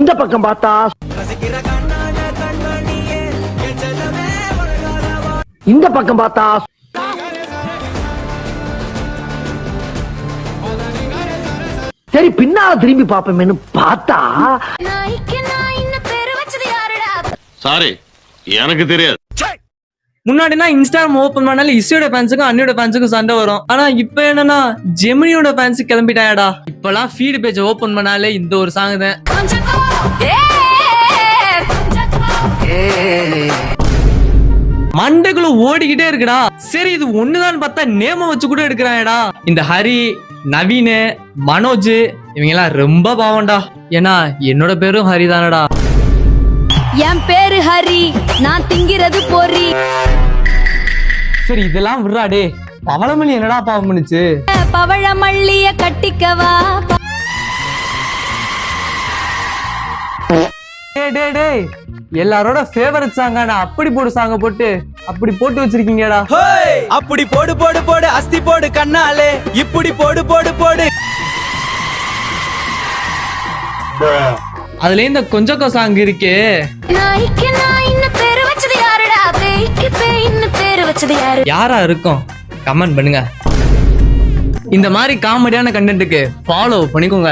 இந்த பக்கம் பார்த்தா இந்த பக்கம் பார்த்தா சரி பின்னால திரும்பி பாப்போமேன்னு பார்த்தா சாரி எனக்கு தெரியாது. முன்னாடினா இன்ஸ்டாகிராம் ஓபன் பண்ணால இசையோட ஃபேன்ஸுக்கும் அண்ணியோட ஃபேன்ஸுக்கும் சண்டை வரும். ஆனா இப்ப என்னன்னா ஜெமினியோட ஃபேன்ஸ் கிளம்பிட்டாயடா. இப்பெல்லாம் ஃபீட் பேஜ் ஓபன் பண்ணாலே இந்த ஒரு சாங் தான். மண்டைக்குள்ள ஓடிக்கிட்டே இருக்குடா. சரி இது ஒண்ணுதான் பார்த்தா நேம வச்சு கூட எடுக்கிறாயடா. இந்த ஹரி, நவீன், மனோஜ் இவங்க எல்லாம் ரொம்ப பாவம்டா. ஏன்னா என்னோட பேரும் ஹரி தானடா. என் பேரு ஹரி, நான் திங்கிறது பொறி. சரி இதெல்லாம் விடுறாடே. பவளமல்லி என்னடா பாவம் பண்ணுச்சு? பவளமல்லிய கட்டிக்கவா. டேய் எல்லாரோட ஃபேவரட் சாங்கான அப்படி போடு சாங்க போட்டு அப்படி போட்டு வச்சிருக்கீங்கடா. அப்படி போடு போடு போடு அஸ்தி போடு கண்ணாலே இப்படி போடு போடு போடு. அதுல இந்த கொஞ்சம் சாங் இருக்கே. யாரா இருக்கும் கமெண்ட் பண்ணுங்க. இந்த மாதிரி காமெடியான கண்டென்ட்டுக்கு ஃபாலோ பண்ணிக்கோங்க.